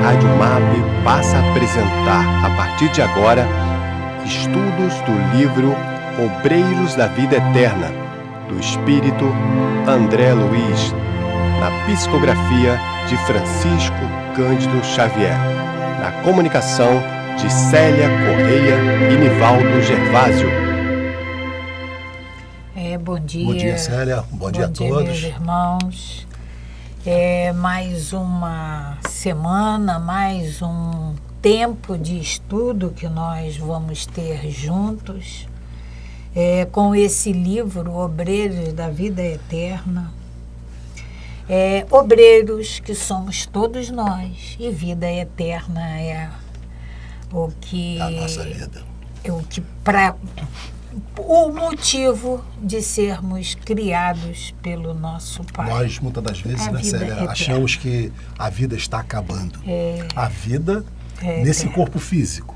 Rádio MAP passa a apresentar, a partir de agora, estudos do livro Obreiros da Vida Eterna, do espírito André Luiz, na psicografia de Francisco Cândido Xavier, na comunicação de Célia Correia e Nivaldo Gervásio. Bom dia. Bom dia, Célia. Bom dia a todos. Meus irmãos. Mais uma semana, mais um tempo de estudo que nós vamos ter juntos, com esse livro, Obreiros da Vida Eterna. Obreiros que somos todos nós, e vida eterna é o que... A nossa vida. O motivo de sermos criados pelo nosso Pai. Nós, muitas das vezes, né, Célia, achamos que a vida está acabando. A vida nesse corpo físico.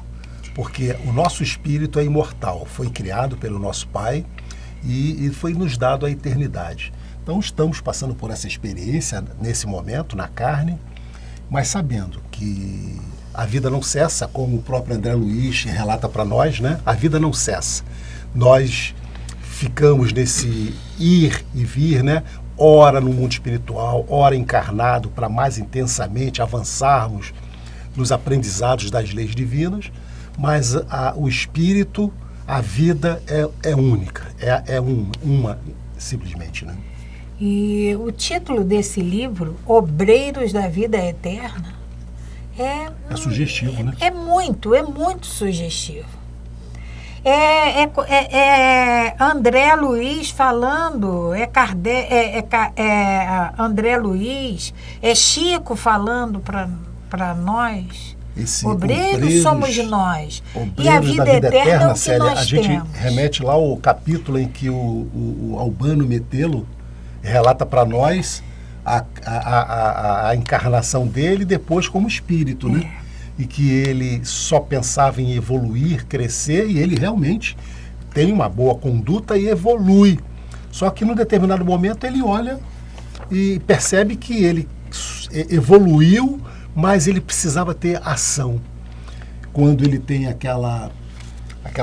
Porque o nosso espírito é imortal, foi criado pelo nosso Pai e foi nos dado a eternidade. Então, estamos passando por essa experiência nesse momento, na carne, mas sabendo que a vida não cessa, como o próprio André Luiz relata para nós, né? A vida não cessa. Nós ficamos nesse ir e vir, né? Ora no mundo espiritual, ora encarnado, para mais intensamente avançarmos nos aprendizados das leis divinas, mas o espírito, a vida é única, uma simplesmente, né? E o título desse livro, Obreiros da Vida Eterna, é sugestivo, né? É muito sugestivo. André Luiz falando, André Luiz, Chico falando para nós. Obreiros somos nós. E a vida eterna é o que Célia, nós a gente temos. remete lá ao capítulo em que o Albano Metelo relata para nós a encarnação dele depois como espírito, né? E que ele só pensava em evoluir, crescer, e ele realmente tem uma boa conduta e evolui. Só que num determinado momento ele olha e percebe que ele evoluiu, mas ele precisava ter ação. Quando ele tem aquela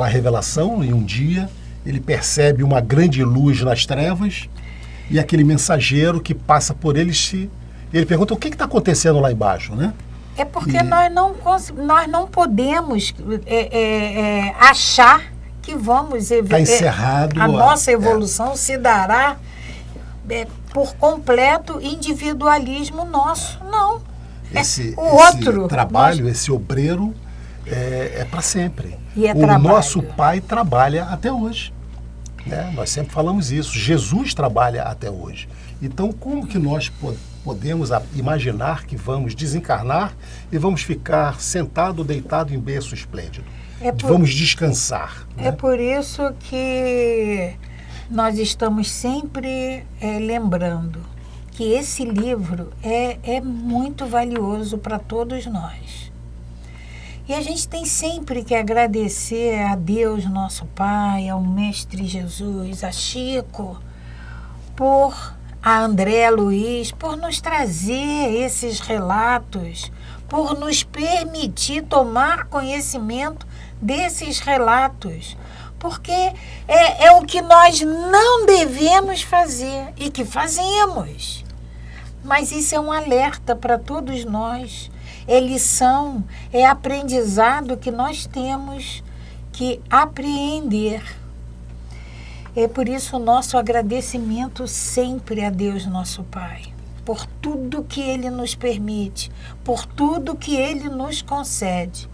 revelação, em um dia, ele percebe uma grande luz nas trevas, e aquele mensageiro que passa por ele, ele pergunta: o que está acontecendo lá embaixo, né? É porque nós não podemos achar que vamos evoluir. Está encerrado. A nossa evolução se dará por completo individualismo nosso. Não. Esse outro trabalho, esse obreiro, é para sempre. Nosso Pai trabalha até hoje. Né? Nós sempre falamos isso. Jesus trabalha até hoje. Então, como que nós podemos imaginar que vamos desencarnar e vamos ficar sentado, deitado em berço esplêndido? Vamos descansar. Né? É por isso que nós estamos sempre lembrando que esse livro é muito valioso para todos nós. E a gente tem sempre que agradecer a Deus, nosso Pai, ao Mestre Jesus, a Chico, a André Luiz, por nos trazer esses relatos, por nos permitir tomar conhecimento desses relatos, porque é o que nós não devemos fazer e que fazemos. Mas isso é um alerta para todos nós, é lição, é aprendizado que nós temos que apreender. É por isso o nosso agradecimento sempre a Deus, nosso Pai, por tudo que Ele nos permite, por tudo que Ele nos concede.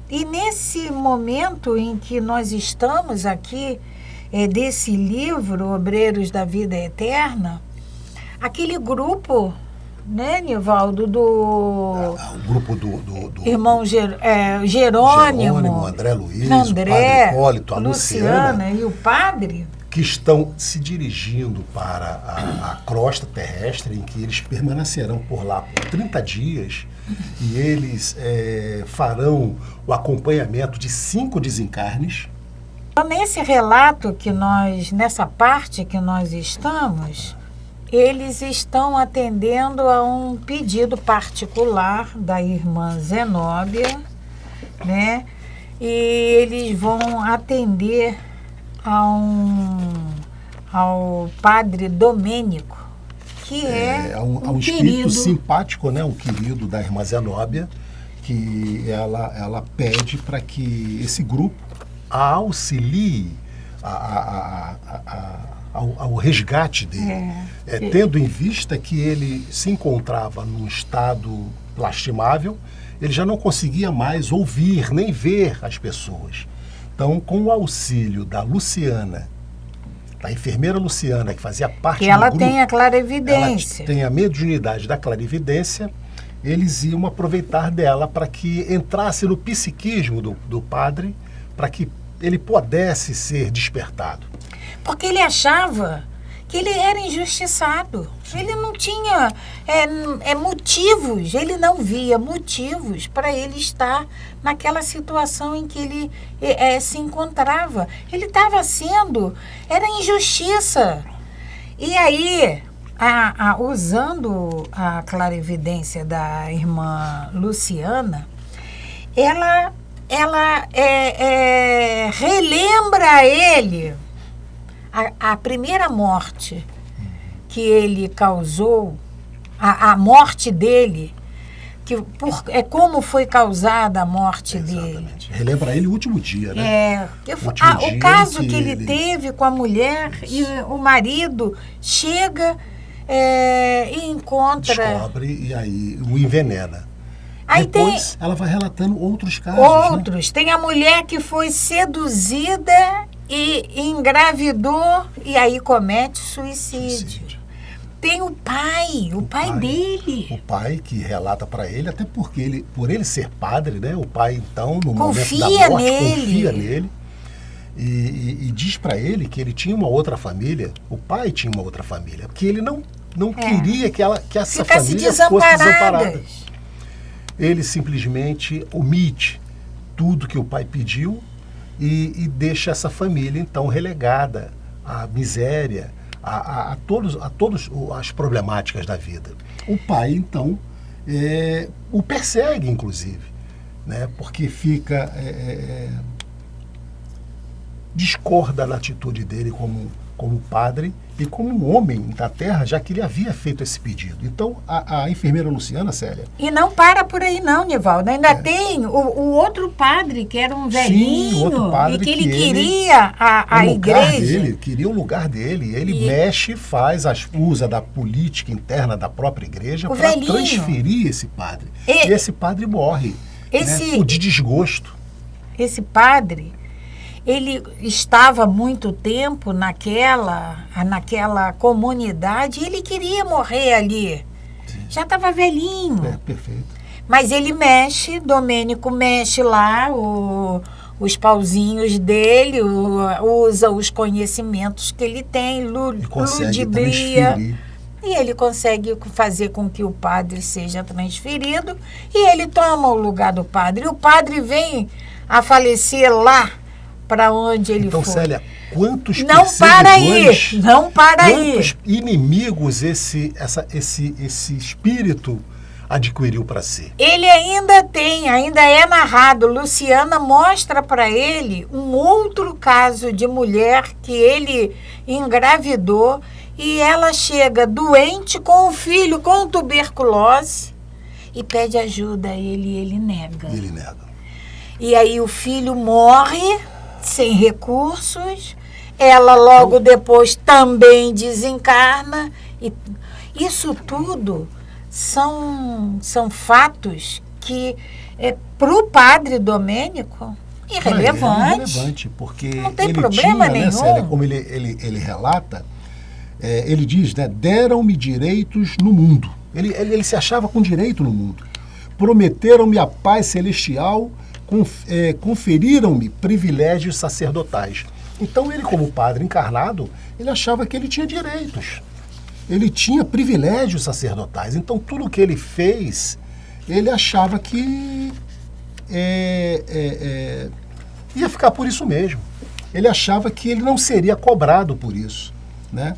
E nesse momento em que nós estamos aqui, desse livro, Obreiros da Vida Eterna, aquele grupo, né, Nivaldo, o grupo do irmão Jerônimo, André Luiz, André, o padre Hipólito, a Luciana, e o padre, que estão se dirigindo para a crosta terrestre, em que eles permanecerão por lá por 30 dias, e eles farão o acompanhamento de 5 desencarnes. Nesse relato que nessa parte que nós estamos, eles estão atendendo a um pedido particular da irmã Zenóbia, né? E eles vão atender ao padre Domênico, que é um espírito simpático, né? Um querido da irmã Zenóbia, que ela pede para que esse grupo a auxilie ao resgate dele, tendo em vista que ele se encontrava num estado lastimável, ele já não conseguia mais ouvir nem ver as pessoas. Então, com o auxílio da Luciana, da enfermeira Luciana, que fazia parte do grupo, ela tem a clarividência. Ela tem a mediunidade da clarividência, eles iam aproveitar dela para que entrasse no psiquismo do padre, para que ele pudesse ser despertado. Porque ele achava que ele era injustiçado. Ele não tinha motivos, ele não via motivos para ele estar naquela situação em que ele se encontrava. Ele estava era injustiça. E aí, usando a clarividência da irmã Luciana, ela relembra a ele a primeira morte que ele causou, a morte dele, como foi causada a morte dele. Relembra ele o último dia, né? O caso que ele teve com a mulher. Isso. E o marido chega e encontra... Descobre e aí o envenena. Aí depois ela vai relatando outros casos. Né? Tem a mulher que foi seduzida e engravidou e aí comete suicídio. Tem o pai dele. O pai que relata para ele, até porque por ele ser padre, né? O pai, então, no confia momento da morte, nele. Confia nele e diz para ele que ele tinha uma outra família. O pai tinha uma outra família, porque ele não queria que essa família fosse desamparada. Ele simplesmente omite tudo que o pai pediu e deixa essa família, então, relegada à miséria, a todas as problemáticas da vida. O pai, então, o persegue, inclusive, né? Porque fica... discorda da atitude dele como padre e como um homem da terra, já que ele havia feito esse pedido. Então, a enfermeira Luciana, Célia... E não para por aí não, Nivaldo. Ainda tem o outro padre, que era um velhinho, outro padre e que ele queria a igreja. Ele queria o lugar dele. Ele mexe, usa da política interna da própria igreja para transferir esse padre. E esse padre morre, de desgosto. Esse padre... Ele estava muito tempo naquela comunidade e ele queria morrer ali. Sim. Já estava velhinho. Perfeito. Mas ele Domênico mexe lá os pauzinhos dele, usa os conhecimentos que ele tem, ludibria. E ele consegue fazer com que o padre seja transferido e ele toma o lugar do padre. E o padre vem a falecer lá, para onde ele foi. Então, Célia, quantos não para aí. Quantos inimigos esse espírito adquiriu para si? Ele ainda é narrado. Luciana mostra para ele um outro caso de mulher que ele engravidou e ela chega doente com o filho com tuberculose e pede ajuda a ele e ele nega. E aí o filho morre sem recursos, ela logo depois também desencarna. E isso tudo são fatos que, para o padre Domênico, irrelevante. Porque não tem problema nenhum. Célia, como ele relata, ele diz, né, deram-me direitos no mundo. Ele se achava com direito no mundo. Prometeram-me a paz celestial, conferiram-me privilégios sacerdotais. Então ele, como padre encarnado, ele achava que ele tinha direitos. Ele tinha privilégios sacerdotais. Então tudo que ele fez, ele achava que ia ficar por isso mesmo. Ele achava que ele não seria cobrado por isso, né?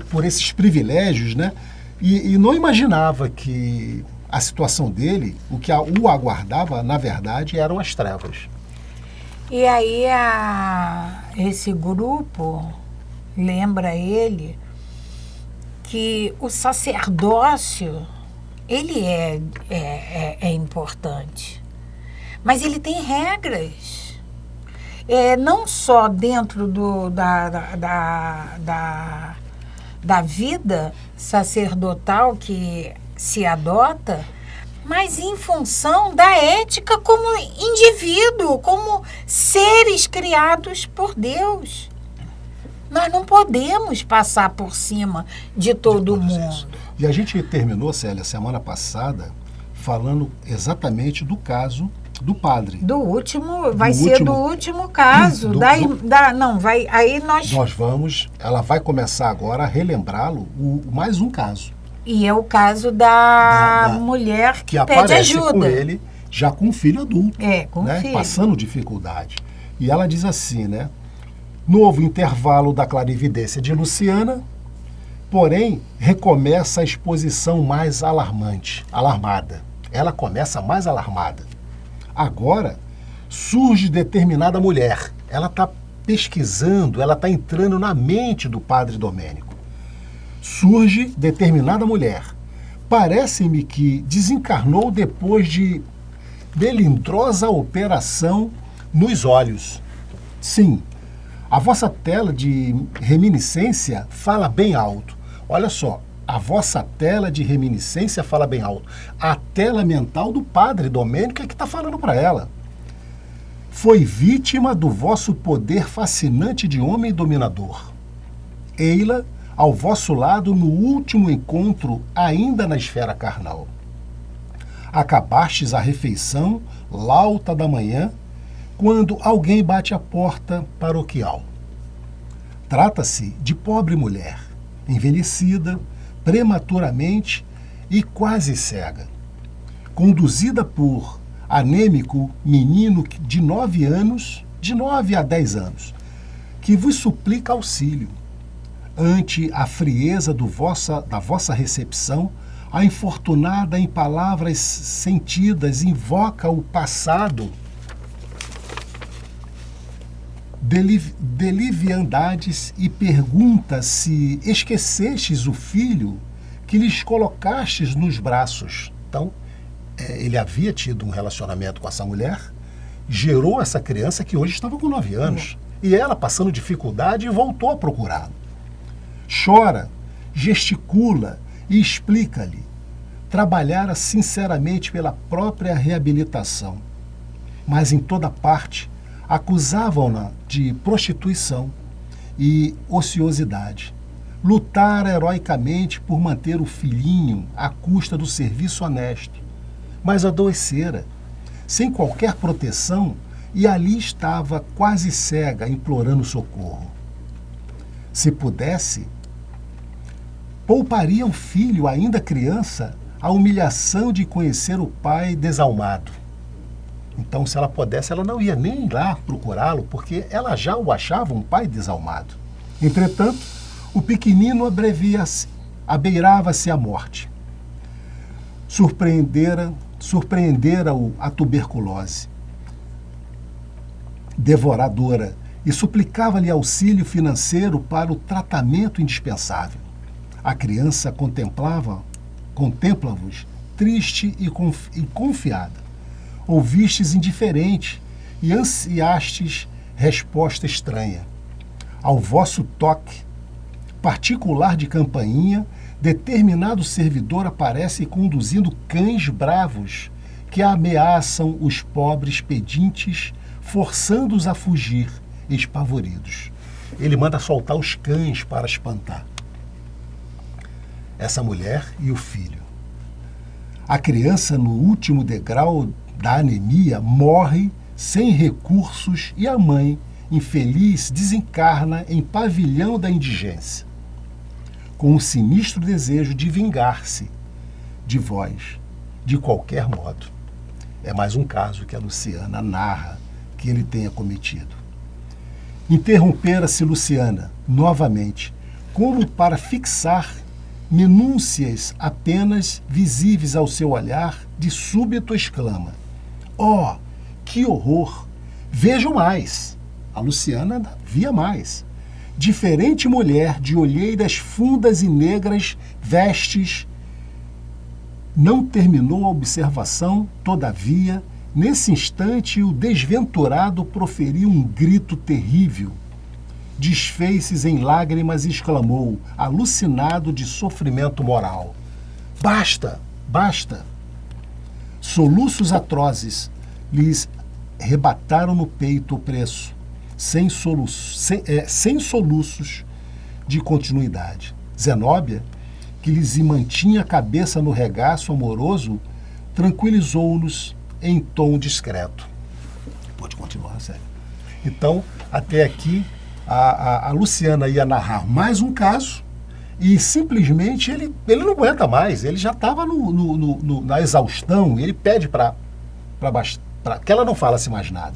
por esses privilégios, né? E não imaginava que a situação dele, o que o aguardava, na verdade, eram as trevas. E aí esse grupo lembra ele que o sacerdócio, ele é importante, mas ele tem regras. Não só dentro da vida sacerdotal que se adota, mas em função da ética como indivíduo, como seres criados por Deus. Nós não podemos passar por cima de todo mundo. Isso. E a gente terminou, Célia, semana passada, falando exatamente do caso do padre. Do último caso. Ela vai começar agora a relembrá-lo, mais um caso. E é o caso da mulher que pede ajuda. Com ele, já com um filho adulto. Com filho. Passando dificuldade. E ela diz assim, né? Novo intervalo da clarividência de Luciana, porém, recomeça a exposição mais alarmada. Ela começa mais alarmada. Agora, surge determinada mulher. Ela está pesquisando, ela está entrando na mente do padre Domênico. Surge determinada mulher. Parece-me que desencarnou depois de melindrosa operação nos olhos. Sim, a vossa tela de reminiscência fala bem alto. Olha só, a vossa tela de reminiscência fala bem alto. A tela mental do padre Domênico é que está falando para ela. Foi vítima do vosso poder fascinante de homem dominador. Ei-la ao vosso lado no último encontro, ainda na esfera carnal. Acabastes a refeição, lauta da manhã, quando alguém bate à porta paroquial. Trata-se de pobre mulher, envelhecida, prematuramente e quase cega, conduzida por anêmico menino de 9 a 10 anos, que vos suplica auxílio. Ante a frieza da vossa recepção, a infortunada em palavras sentidas invoca o passado de liviandades e pergunta se esquecestes o filho que lhes colocastes nos braços. Então, ele havia tido um relacionamento com essa mulher, gerou essa criança que hoje estava com 9 anos. E ela, passando dificuldade, voltou a procurá-lo. Chora, gesticula e explica-lhe. Trabalhara sinceramente pela própria reabilitação, mas em toda parte acusavam-na de prostituição e ociosidade. Lutara heroicamente por manter o filhinho à custa do serviço honesto, mas adoecera, sem qualquer proteção, e ali estava quase cega, implorando socorro. Se pudesse, pouparia o filho, ainda criança, a humilhação de conhecer o pai desalmado. Então, se ela pudesse, ela não ia nem lá procurá-lo, porque ela já o achava um pai desalmado. Entretanto, o pequenino abeirava-se à morte. Surpreendera-o a tuberculose devoradora e suplicava-lhe auxílio financeiro para o tratamento indispensável. A criança contempla-vos triste e confiada. Ouvistes indiferente e ansiastes resposta estranha. Ao vosso toque particular de campainha, determinado servidor aparece conduzindo cães bravos que ameaçam os pobres pedintes, forçando-os a fugir, espavoridos. Ele manda soltar os cães para espantar essa mulher e o filho. A criança, no último degrau da anemia, morre sem recursos e a mãe, infeliz, desencarna em pavilhão da indigência, com o sinistro desejo de vingar-se de vós, de qualquer modo. É mais um caso que a Luciana narra que ele tenha cometido. Interrompera-se Luciana, novamente, como para fixar minúcias apenas visíveis ao seu olhar, de súbito exclama: "Oh, que horror! Vejo mais!" A Luciana via mais. Diferente mulher de olheiras fundas e negras vestes. Não terminou a observação, todavia, nesse instante o desventurado proferiu um grito terrível. Desfez-se em lágrimas e exclamou, alucinado de sofrimento moral: "Basta, basta!" Soluços atrozes lhes rebataram no peito o preço, sem soluços de continuidade. Zenóbia, que lhes mantinha a cabeça no regaço amoroso, tranquilizou-nos em tom discreto. Pode continuar, sério. Então, até aqui, a Luciana ia narrar mais um caso e simplesmente ele não aguenta mais, ele já estava na exaustão, e ele pede para que ela não falasse mais nada.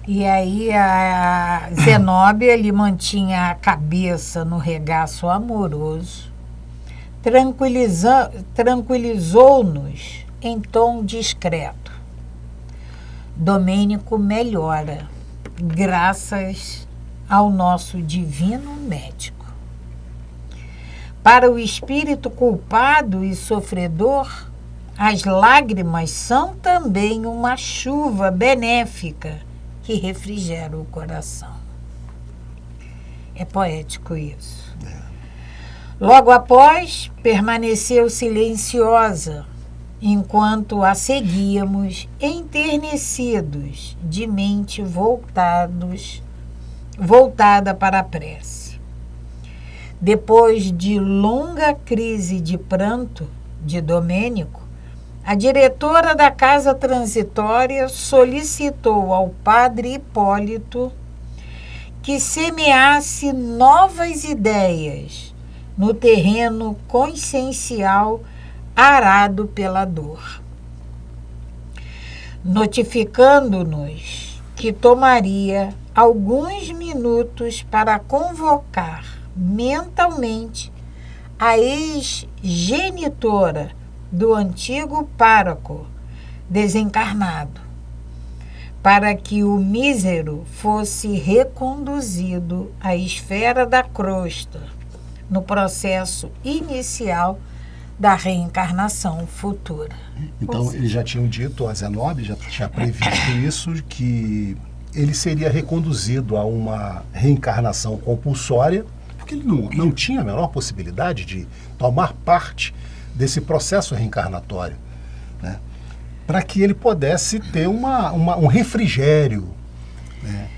E aí a Zenóbia lhe mantinha a cabeça no regaço amoroso, tranquilizou-nos em tom discreto. Domênico melhora, graças ao nosso divino médico. Para o espírito culpado e sofredor, as lágrimas são também uma chuva benéfica que refrigera o coração. É poético isso. Logo após, permaneceu silenciosa, enquanto a seguíamos enternecidos, de mente voltada para a prece. Depois de longa crise de pranto de Domênico, a diretora da casa transitória solicitou ao padre Hipólito que semeasse novas ideias no terreno consciencial arado pela dor, notificando-nos que tomaria alguns minutos para convocar mentalmente a ex-genitora do antigo pároco desencarnado, para que o mísero fosse reconduzido à esfera da crosta no processo inicial da reencarnação futura. Então, eles já tinham dito, a Zenóbia já tinha previsto isso, que ele seria reconduzido a uma reencarnação compulsória, porque ele não tinha a menor possibilidade de tomar parte desse processo reencarnatório, né? Para que ele pudesse ter um refrigério, né?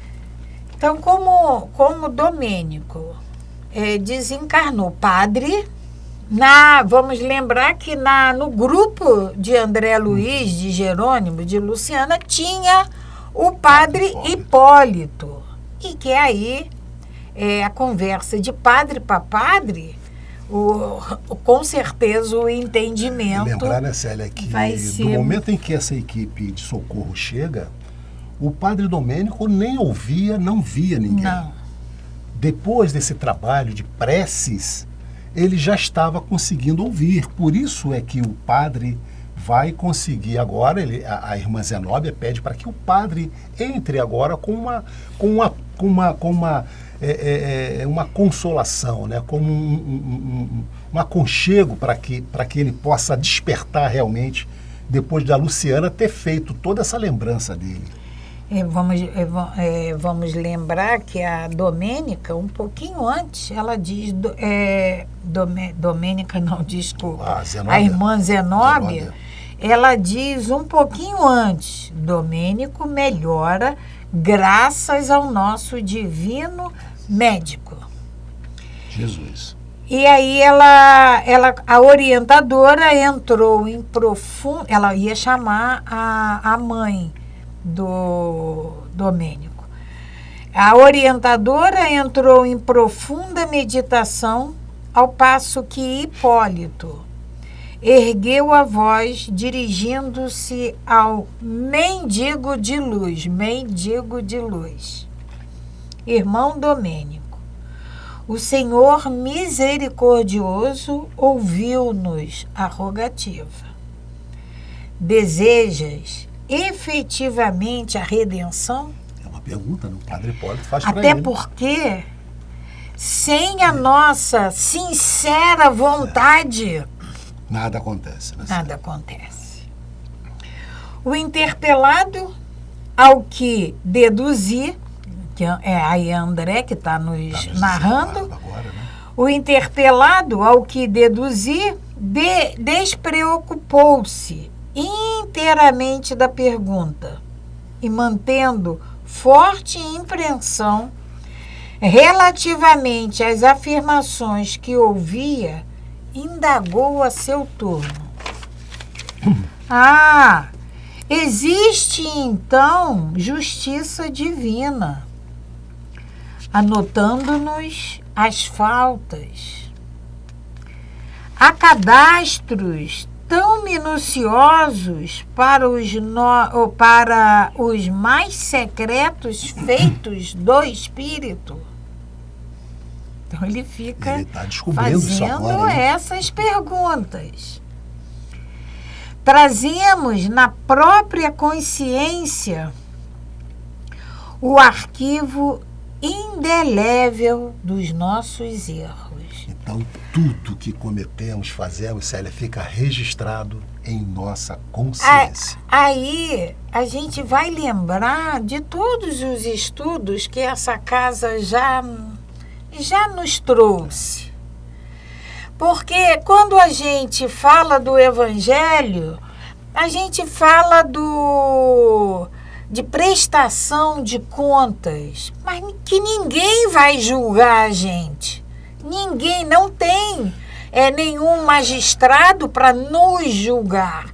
Então, como Domênico desencarnou padre, vamos lembrar que no grupo de André Luiz, de Jerônimo, de Luciana, tinha o padre Hipólito. E que aí, a conversa de padre para padre, com certeza o entendimento... Lembrar, né, Célia, que do momento em que essa equipe de socorro chega, o padre Domênico nem ouvia, não via ninguém. Não. Depois desse trabalho de preces, ele já estava conseguindo ouvir. Por isso é que o padre vai conseguir agora, a irmã Zenóbia pede para que o padre entre agora com uma consolação, né? Como um aconchego para que ele possa despertar realmente, depois da Luciana ter feito toda essa lembrança dele. Vamos lembrar que a Domênica, um pouquinho antes, ela diz... Domênica, não, desculpa. A irmã Zenóbia, ela diz um pouquinho antes: Domênico melhora graças ao nosso divino médico. Jesus. E aí a orientadora entrou em profundo... Ela ia chamar a mãe do Domênico. A orientadora entrou em profunda meditação, ao passo que Hipólito ergueu a voz, dirigindo-se ao mendigo de luz. Irmão Domênico, O Senhor misericordioso ouviu-nos a rogativa. Desejas efetivamente a redenção? É uma pergunta, né? O Padre Hipólito faz para ele. Até ele. porque, sem a nossa sincera vontade, nada acontece. Né? Nada acontece. O interpelado, ao que deduzir, que é aí André que está nos narrando, agora, né? O interpelado, ao que deduzir, despreocupou-se inteiramente da pergunta e, mantendo forte impressão relativamente às afirmações que ouvia, indagou a seu turno. Existe então justiça divina, anotando-nos as faltas. Há cadastros tão minuciosos para os mais secretos feitos do espírito. Então ele fica fazendo essas perguntas. Trazemos na própria consciência o arquivo indelével dos nossos erros. Então, tudo que cometemos, fazemos, Célia, fica registrado em nossa consciência. Aí a gente vai lembrar de todos os estudos que essa casa já nos trouxe. Porque quando a gente fala do Evangelho, a gente fala de prestação de contas, mas que ninguém vai julgar a gente. Ninguém, não tem nenhum magistrado para nos julgar.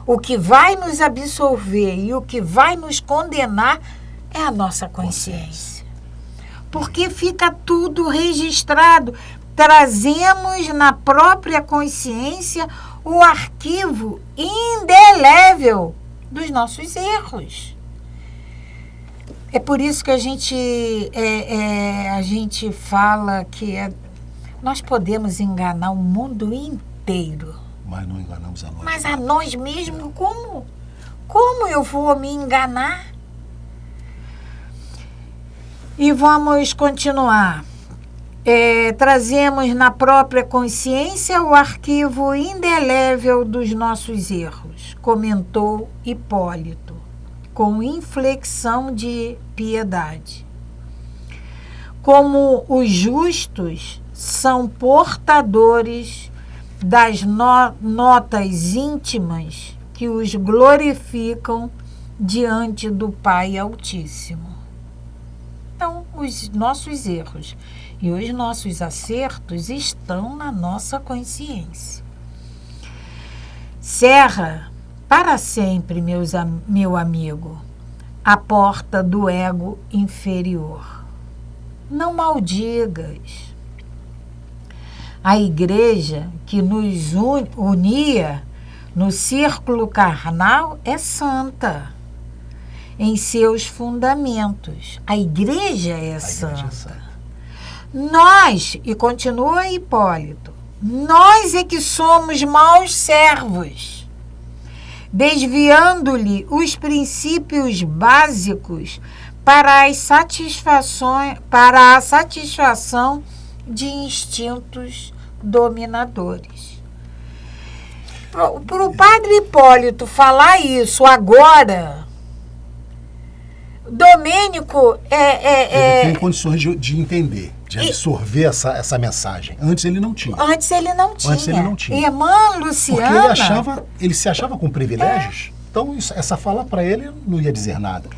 O que vai nos absolver e o que vai nos condenar é a nossa consciência. Porque fica tudo registrado. Trazemos na própria consciência o arquivo indelével dos nossos erros. É por isso que a gente fala que nós podemos enganar o mundo inteiro. Mas não enganamos a nós. Mas a nós mesmos, como? Como eu vou me enganar? E vamos continuar. Trazemos na própria consciência o arquivo indelével dos nossos erros, comentou Hipólito, com inflexão de piedade. Como os justos são portadores das notas íntimas que os glorificam diante do Pai Altíssimo. Então, os nossos erros e os nossos acertos estão na nossa consciência. Cerra para sempre, meu amigo, a porta do ego inferior. Não maldigas. A igreja que nos unia no círculo carnal é santa em seus fundamentos. A igreja é santa. Nós, e continua Hipólito, nós é que somos maus servos, desviando-lhe os princípios básicos para a satisfação de instintos dominadores. Para o padre Hipólito falar isso agora, Domênico ele tem condições de entender, de absorver essa mensagem. Antes ele não tinha. Antes ele não tinha. Irmã Luciana... Porque ele se achava com privilégios. Então essa fala para ele não ia dizer nada.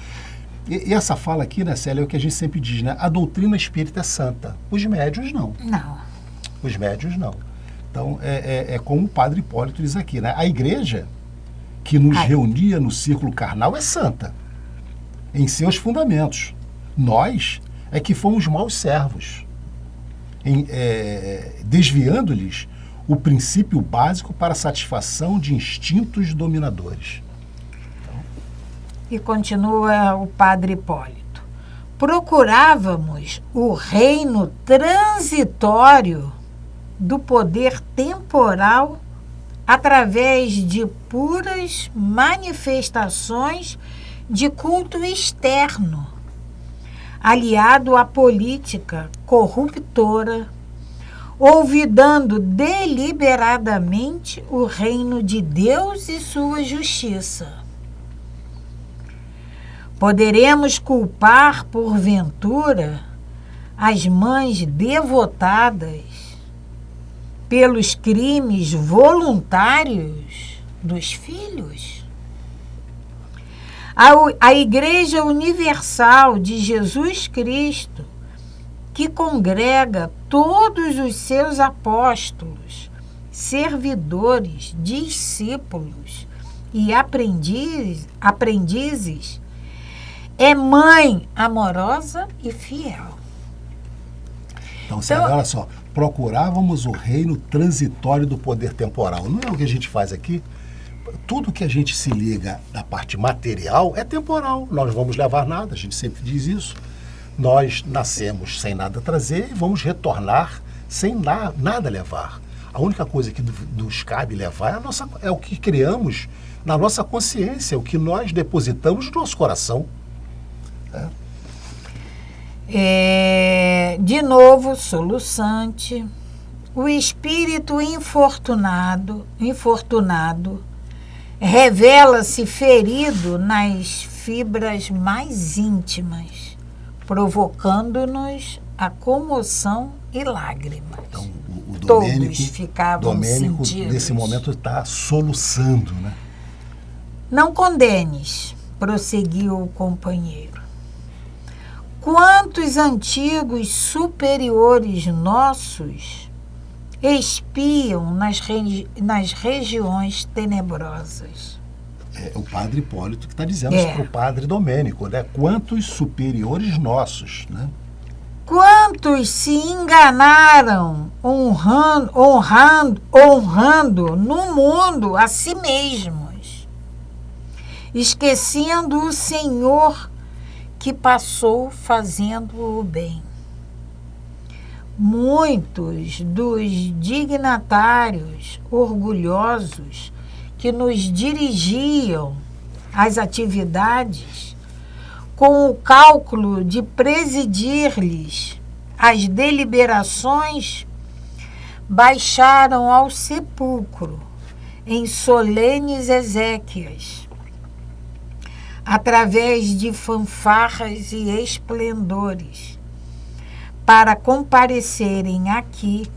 E essa fala aqui, né, Célia, é o que a gente sempre diz, né? A doutrina espírita é santa. Os médiuns não. Não. Os médiuns não. Então é como o padre Hipólito diz aqui, né? A igreja que nos reunia no círculo carnal é santa em seus fundamentos. Nós é que fomos maus servos, desviando-lhes o princípio básico para a satisfação de instintos dominadores. E continua o padre Hipólito. procurávamos o reino transitório do poder temporal através de puras manifestações de culto externo, aliado à política corruptora, olvidando deliberadamente o reino de Deus e sua justiça. Poderemos culpar, porventura, as mães devotadas pelos crimes voluntários dos filhos? A Igreja Universal de Jesus Cristo, que congrega todos os seus apóstolos, servidores, discípulos e aprendizes, é mãe amorosa e fiel. Então, olha só, procurávamos o reino transitório do poder temporal. Não é o que a gente faz aqui? Tudo que a gente se liga na parte material é temporal. Nós não vamos levar nada, a gente sempre diz isso. Nós nascemos sem nada trazer e vamos retornar sem nada levar. A única coisa que nos cabe levar é o que criamos na nossa consciência, o que nós depositamos no nosso coração. De novo, soluçante, o espírito infortunado revela-se ferido nas fibras mais íntimas, provocando-nos a comoção e lágrimas. Então, o Todos ficavam sentidos. Nesse momento, está soluçando, né? Não condenes, prosseguiu o companheiro. Quantos antigos superiores nossos espiam nas regiões tenebrosas? É o padre Hipólito que está dizendo isso para o padre Domênico, né? Quantos superiores nossos, né? Quantos se enganaram honrando no mundo a si mesmos, esquecendo o Senhor que passou fazendo o bem. Muitos dos dignatários orgulhosos que nos dirigiam às atividades com o cálculo de presidir-lhes as deliberações, baixaram ao sepulcro em solenes exéquias, através de fanfarras e esplendores, para comparecerem aqui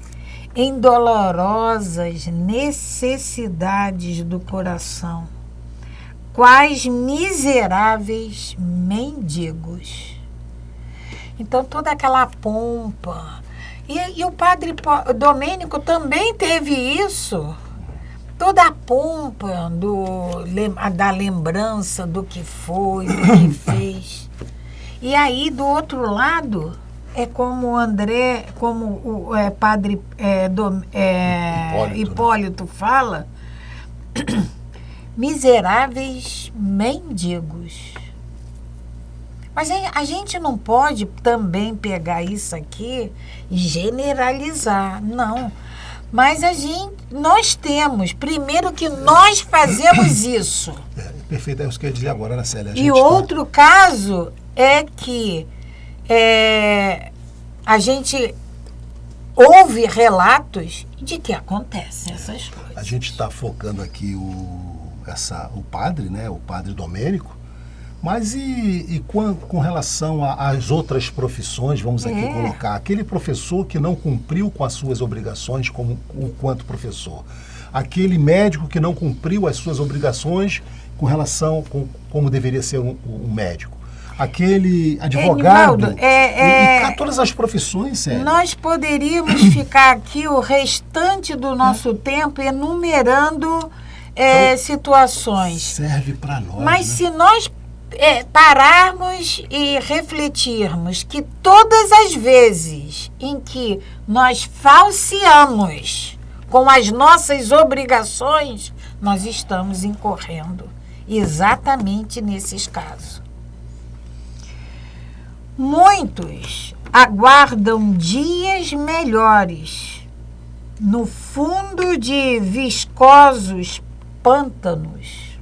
em dolorosas necessidades do coração, quais miseráveis mendigos. Então, toda aquela pompa. E o padre Domênico também teve isso. Toda a pompa da lembrança do que foi, do que fez. E aí, do outro lado, é como o padre Hipólito fala, miseráveis mendigos. Mas a gente não pode também pegar isso aqui e generalizar, não. Mas nós temos, primeiro que nós fazemos isso. Perfeito, é isso que eu ia dizer agora, Ana Célia. E outro caso é que a gente ouve relatos de que acontecem essas coisas. A gente está focando aqui o padre, né, o padre Domênico, mas e com relação às outras profissões, vamos aqui colocar, aquele professor que não cumpriu com as suas obrigações quanto professor, aquele médico que não cumpriu as suas obrigações com relação como deveria ser um médico, aquele advogado, e todas as profissões, sério. Nós poderíamos ficar aqui o restante do nosso tempo enumerando situações. Serve para nós. Mas né? se nós pararmos e refletirmos que todas as vezes em que nós falseamos com as nossas obrigações, nós estamos incorrendo exatamente nesses casos. Muitos aguardam dias melhores no fundo de viscosos pântanos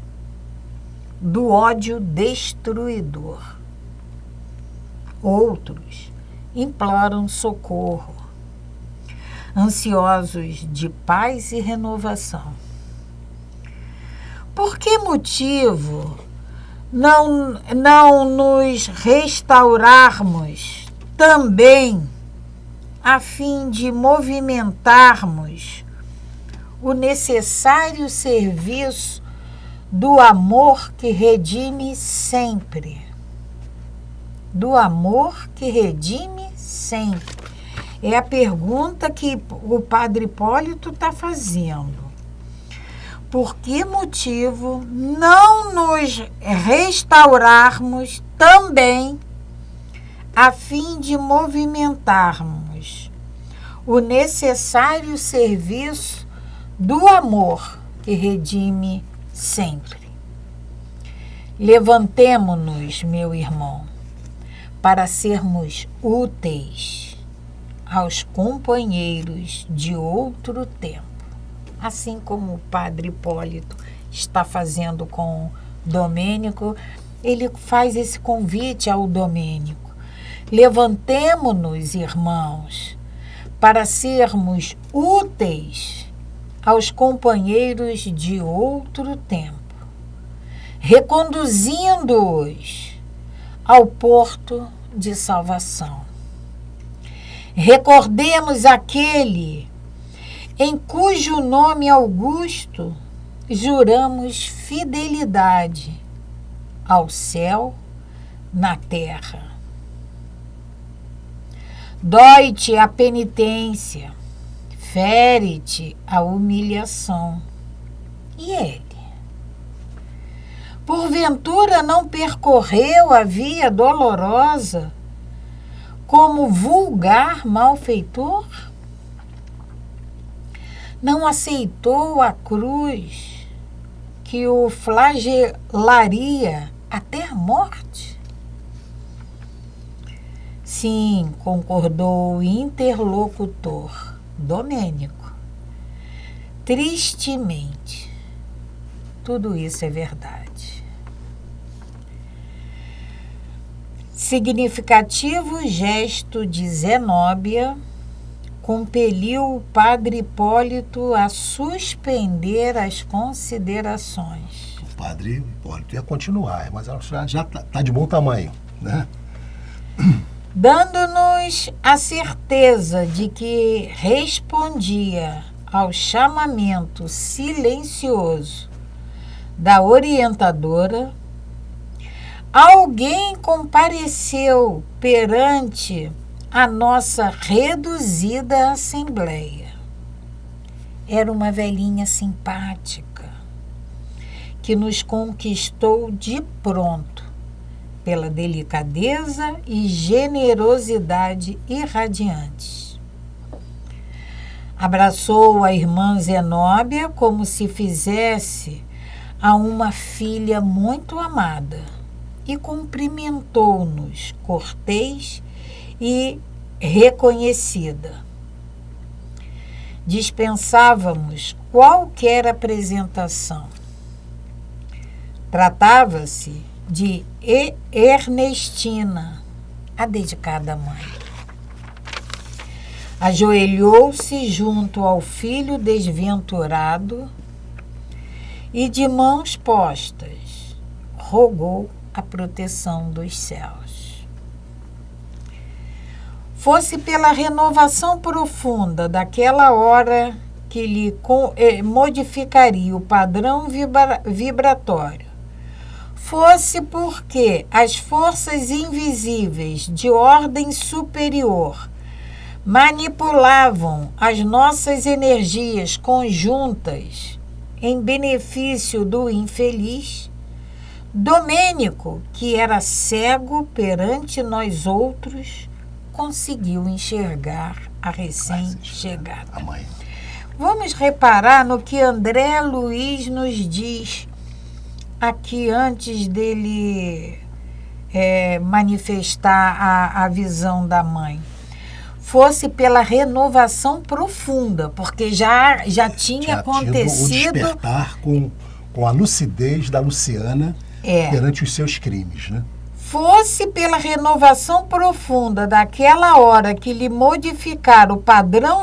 do ódio destruidor. Outros imploram socorro, ansiosos de paz e renovação. Por que motivo não nos restaurarmos também a fim de movimentarmos o necessário serviço do amor que redime sempre? Do amor que redime sempre. É a pergunta que o Padre Hipólito está fazendo. Por que motivo não nos restaurarmos também a fim de movimentarmos o necessário serviço do amor que redime sempre? Levantemo-nos, meu irmão, para sermos úteis aos companheiros de outro tempo. Assim como o Padre Hipólito está fazendo com Domênico, ele faz esse convite ao Domênico. Levantemo-nos, irmãos, para sermos úteis aos companheiros de outro tempo, reconduzindo-os ao porto de salvação. Recordemos aquele em cujo nome augusto juramos fidelidade ao céu, na terra. Dói-te a penitência, fere-te a humilhação. E ele? Porventura não percorreu a via dolorosa como vulgar malfeitor? Não aceitou a cruz que o flagelaria até a morte? Sim, concordou o interlocutor, Domênico. Tristemente, tudo isso é verdade. Significativo gesto de Zenóbia compeliu o Padre Hipólito a suspender as considerações. O Padre Hipólito ia continuar, mas ela já está de bom tamanho, né? Dando-nos a certeza de que respondia ao chamamento silencioso da orientadora, alguém compareceu perante a nossa reduzida assembleia. Era uma velhinha simpática que nos conquistou de pronto pela delicadeza e generosidade irradiantes. Abraçou a irmã Zenóbia como se fizesse a uma filha muito amada e cumprimentou-nos cortês e reconhecida. Dispensávamos qualquer apresentação. Tratava-se de Ernestina, a dedicada mãe. Ajoelhou-se junto ao filho desventurado e, de mãos postas, rogou a proteção dos céus. Fosse pela renovação profunda daquela hora que lhe modificaria o padrão vibratório, fosse porque as forças invisíveis de ordem superior manipulavam as nossas energias conjuntas em benefício do infeliz, Domênico, que era cego perante nós outros, conseguiu enxergar a recém-chegada. Vamos reparar no que André Luiz nos diz aqui antes dele manifestar a visão da mãe. Fosse pela renovação profunda, porque já tinha acontecido... Tido o despertar com a lucidez da Luciana perante os seus crimes, né? Fosse pela renovação profunda daquela hora que lhe modificar o padrão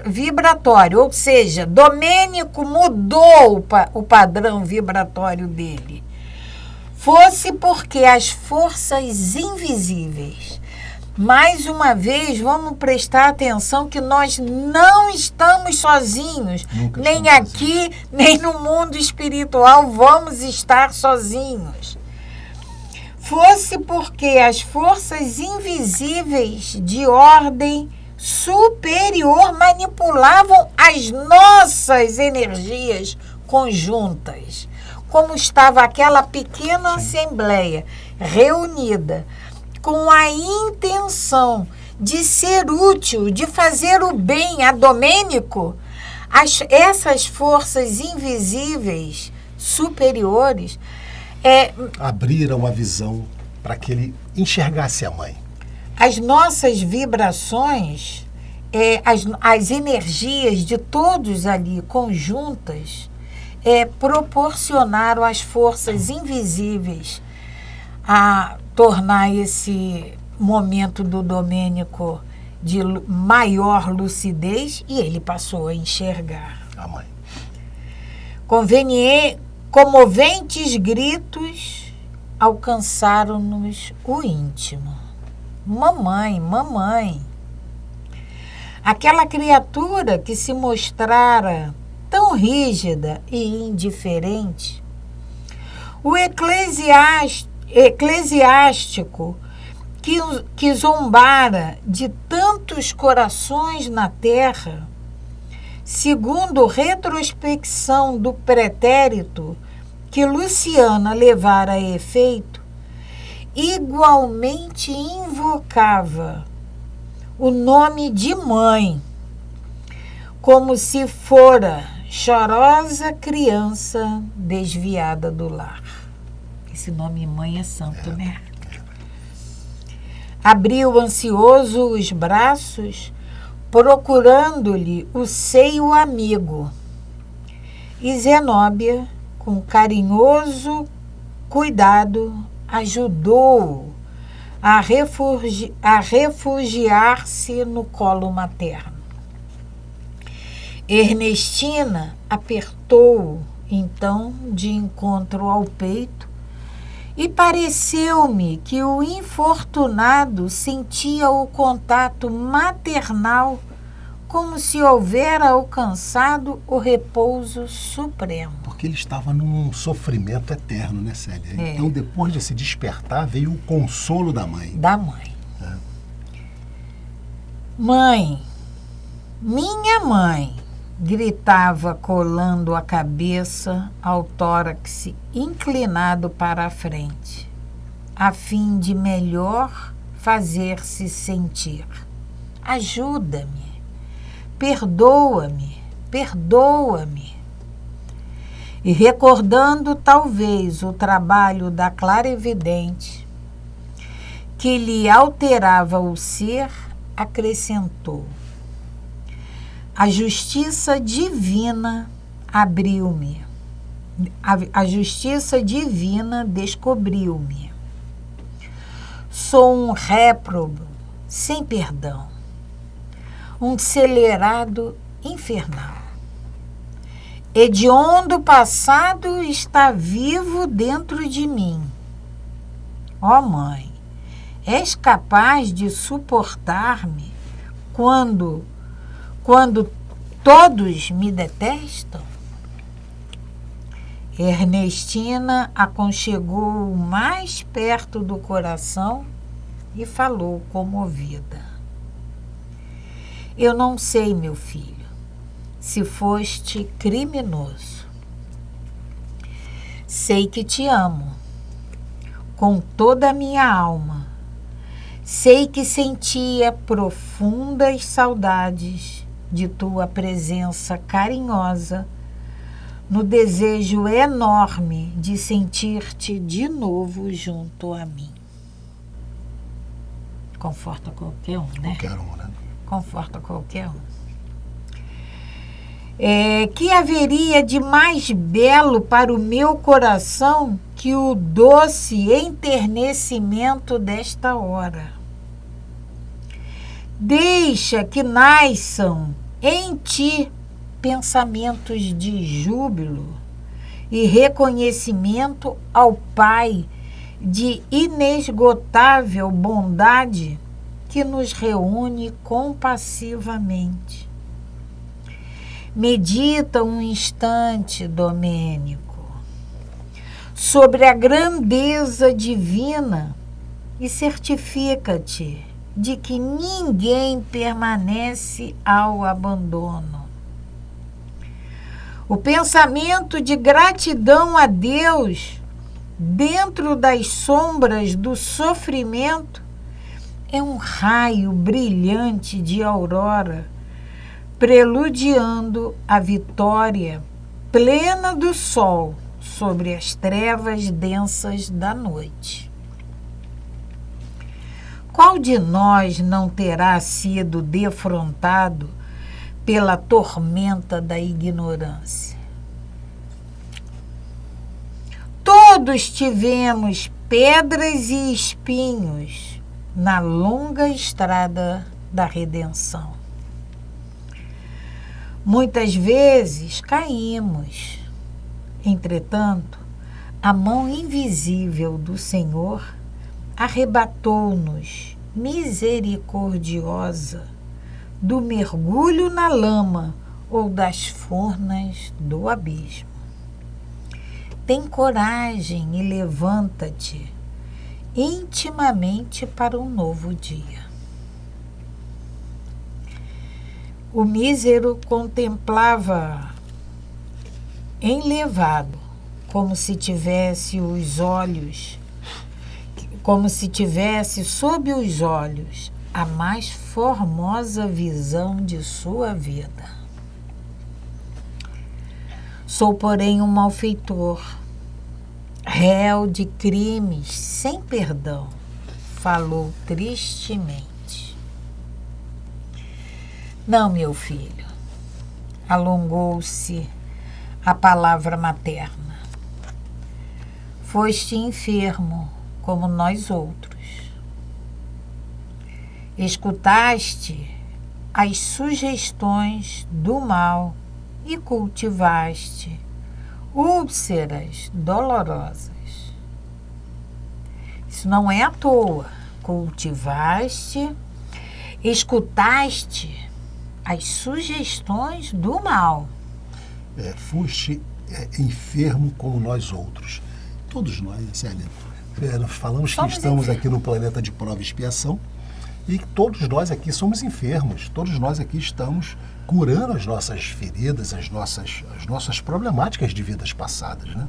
vibratório, ou seja, Domênico mudou o padrão vibratório dele. Fosse porque as forças invisíveis... Mais uma vez, vamos prestar atenção que nós não estamos sozinhos. Nem aqui, nem no mundo espiritual vamos estar sozinhos. Fosse porque as forças invisíveis de ordem superior manipulavam as nossas energias conjuntas. Como estava aquela pequena assembleia reunida, com a intenção de ser útil, de fazer o bem a Domênico, essas forças invisíveis superiores abriram a visão para que ele enxergasse a mãe. As nossas vibrações, as energias de todos ali conjuntas, proporcionaram às forças invisíveis a tornar esse momento do Domênico de maior lucidez, e ele passou a enxergar. A mãe. Comoventes gritos alcançaram-nos o íntimo. Mamãe, mamãe. Aquela criatura que se mostrara tão rígida e indiferente, o eclesiástico que zombara de tantos corações na terra, segundo retrospecção do pretérito que Luciana levara a efeito, igualmente invocava o nome de mãe, como se fora chorosa criança desviada do lar. Esse nome mãe é santo, né? Abriu ansioso os braços, procurando-lhe o seio amigo. E Zenóbia, com carinhoso cuidado, ajudou-o a refugiar-se no colo materno. Ernestina apertou-o, então, de encontro ao peito, e pareceu-me que o infortunado sentia o contato maternal como se houvera alcançado o repouso supremo. Porque ele estava num sofrimento eterno, né, Célia? Então, depois de se despertar, veio o consolo da mãe. Da mãe. Mãe, minha mãe, gritava, colando a cabeça ao tórax inclinado para a frente, a fim de melhor fazer-se sentir. Ajuda-me, perdoa-me, perdoa-me. E recordando talvez o trabalho da clarividente, que lhe alterava o ser, acrescentou: a justiça divina abriu-me. A justiça divina descobriu-me. Sou um réprobo sem perdão, um celerado infernal. Hediondo passado está vivo dentro de mim. Ó mãe, és capaz de suportar-me quando todos me detestam? Ernestina aconchegou-o mais perto do coração e falou comovida: eu não sei, meu filho, se foste criminoso. Sei que te amo com toda a minha alma. Sei que sentia profundas saudades de tua presença carinhosa, no desejo enorme de sentir-te de novo junto a mim. Conforta qualquer um, né? Qualquer um, né? Conforta qualquer um. Que haveria de mais belo para o meu coração que o doce enternecimento desta hora? Deixa que nasçam em ti pensamentos de júbilo e reconhecimento ao Pai de inesgotável bondade que nos reúne compassivamente. Medita um instante, Domênico, sobre a grandeza divina e certifica-te de que ninguém permanece ao abandono. O pensamento de gratidão a Deus dentro das sombras do sofrimento é um raio brilhante de aurora, preludiando a vitória plena do sol sobre as trevas densas da noite. Qual de nós não terá sido defrontado pela tormenta da ignorância? Todos tivemos pedras e espinhos na longa estrada da redenção. Muitas vezes caímos. Entretanto, a mão invisível do Senhor arrebatou-nos, misericordiosa, do mergulho na lama ou das furnas do abismo. Tem coragem e levanta-te intimamente para um novo dia. O mísero contemplava enlevado, como se tivesse sob os olhos a mais formosa visão de sua vida. Sou, porém, um malfeitor, réu de crimes sem perdão, falou tristemente. Não, meu filho, alongou-se a palavra materna. Foste enfermo como nós outros. Escutaste as sugestões do mal e cultivaste úlceras dolorosas. Isso não é à toa. Cultivaste, escutaste as sugestões do mal. Foste enfermo como nós outros. Todos nós, Célia. Nós falamos que estamos aqui no planeta de prova e expiação e todos nós aqui somos enfermos. Todos nós aqui estamos curando as nossas feridas, as nossas problemáticas de vidas passadas, né?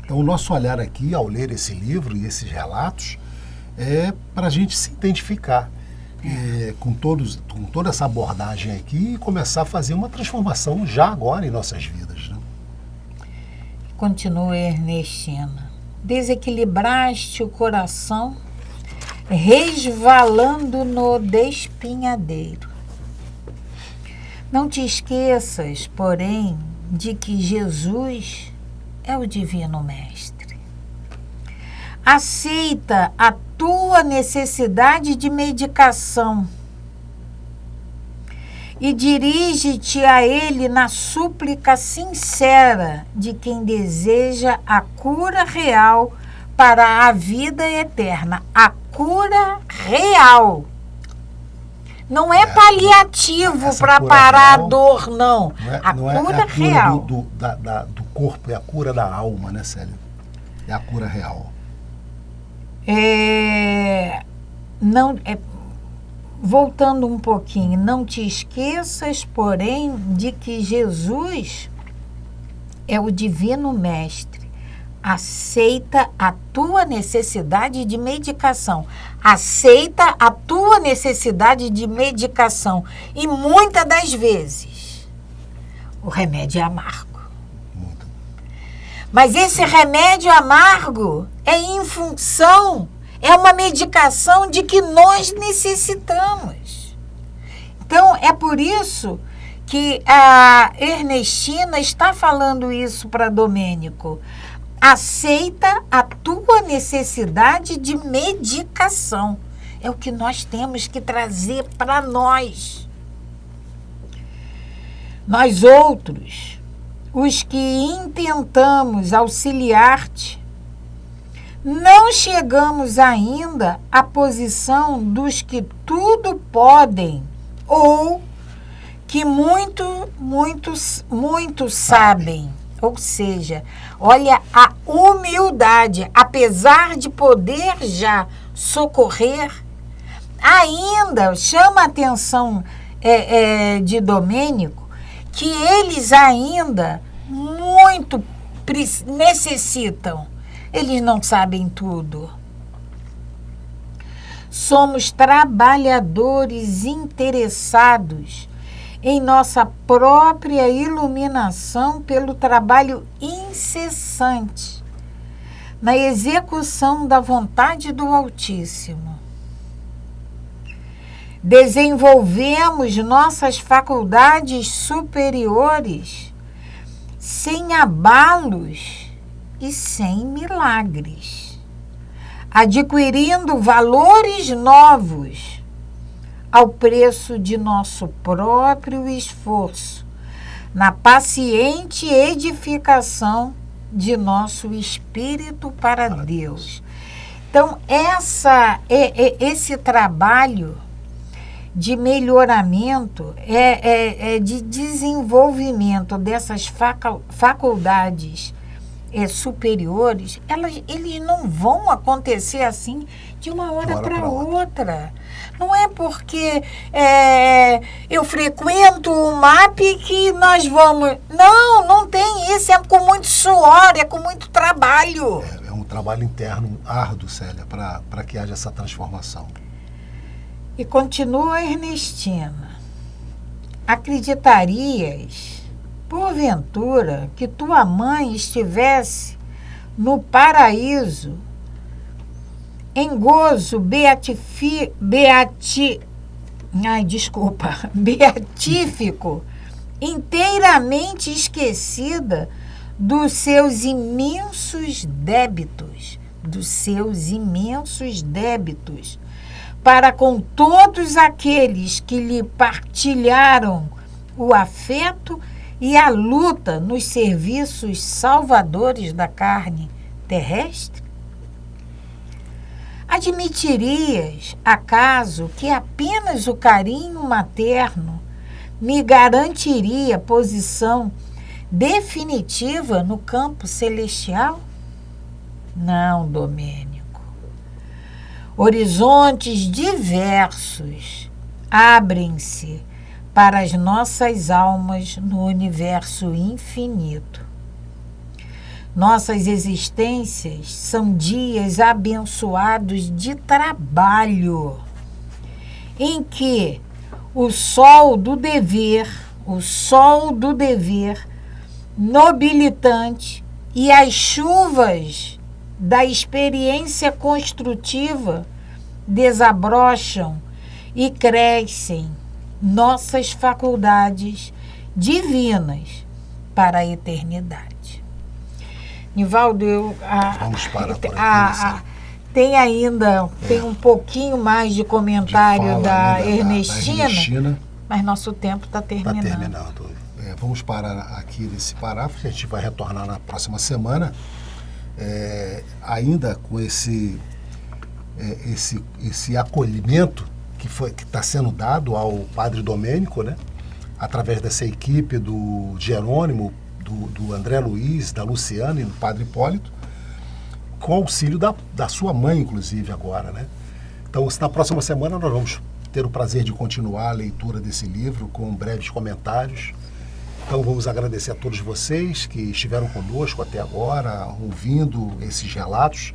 Então, o nosso olhar aqui, ao ler esse livro e esses relatos, é para a gente se identificar com toda essa abordagem aqui e começar a fazer uma transformação já agora em nossas vidas, né? Continua Ernestina. Desequilibraste o coração, resvalando no despinhadeiro. Não te esqueças, porém, de que Jesus é o Divino Mestre. Aceita a tua necessidade de medicação e dirige-te a Ele na súplica sincera de quem deseja a cura real para a vida eterna. A cura real. Não é paliativo para parar real, a dor, não. A cura real. Do corpo, é a cura da alma, né, Célia? É a cura real. Voltando um pouquinho, não te esqueças, porém, de que Jesus é o Divino Mestre. Aceita a tua necessidade de medicação. Aceita a tua necessidade de medicação. E muitas das vezes, o remédio é amargo. Mas esse remédio amargo é em função, É uma medicação de que nós necessitamos. Então, é por isso que a Ernestina está falando isso para Domênico. Aceita a tua necessidade de medicação. É o que nós temos que trazer para nós. Nós outros, os que intentamos auxiliar-te, não chegamos ainda à posição dos que tudo podem ou que muito sabem. Ou seja, olha a humildade, apesar de poder já socorrer, ainda chama a atenção de Domênico que eles ainda muito necessitam. Eles não sabem tudo. Somos trabalhadores interessados em nossa própria iluminação pelo trabalho incessante na execução da vontade do Altíssimo. Desenvolvemos nossas faculdades superiores sem abalos e sem milagres, adquirindo valores novos ao preço de nosso próprio esforço, na paciente edificação de nosso espírito para Deus. Então, esse trabalho de melhoramento, de desenvolvimento dessas faculdades superiores, eles não vão acontecer assim de uma hora para outra. Não é porque eu frequento o MAP que nós vamos... Não tem isso. É com muito suor, é com muito trabalho. É um trabalho interno árduo, Célia, para que haja essa transformação. E continua Ernestina. Acreditarias, porventura, que tua mãe estivesse no paraíso, em gozo beatífico, inteiramente esquecida dos seus imensos débitos, para com todos aqueles que lhe partilharam o afeto e a luta nos serviços salvadores da carne terrestre? Admitirias, acaso, que apenas o carinho materno me garantiria posição definitiva no campo celestial? Não, Domênico. Horizontes diversos abrem-se para as nossas almas no universo infinito. Nossas existências são dias abençoados de trabalho, em que o sol do dever nobilitante e as chuvas da experiência construtiva desabrocham e crescem nossas faculdades divinas para a eternidade. Nivaldo, vamos parar por aqui, tem ainda um pouquinho mais de comentário da Ernestina, mas nosso tempo está terminando. Está terminando. Vamos parar aqui nesse parágrafo, a gente vai retornar na próxima semana, ainda com esse acolhimento que está sendo dado ao Padre Domênico, né? Através dessa equipe do Jerônimo, do André Luiz, da Luciana e do Padre Hipólito, com auxílio da sua mãe, inclusive, agora, né? Então, na próxima semana nós vamos ter o prazer de continuar a leitura desse livro com breves comentários. Então, vamos agradecer a todos vocês que estiveram conosco até agora, ouvindo esses relatos,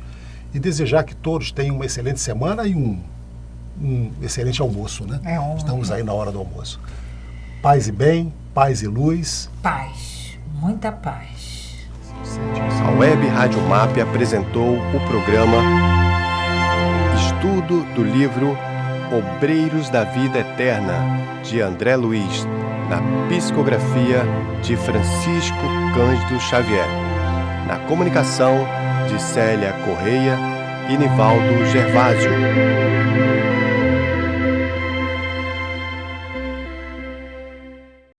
e desejar que todos tenham uma excelente semana e um excelente almoço, né? Estamos aí na hora do almoço. Paz e bem, paz e luz. Paz. Muita paz. A Web Rádio MAP apresentou o programa Estudo do livro Obreiros da Vida Eterna, de André Luiz, na psicografia de Francisco Cândido Xavier, na comunicação de Célia Correia e Nivaldo Gervásio.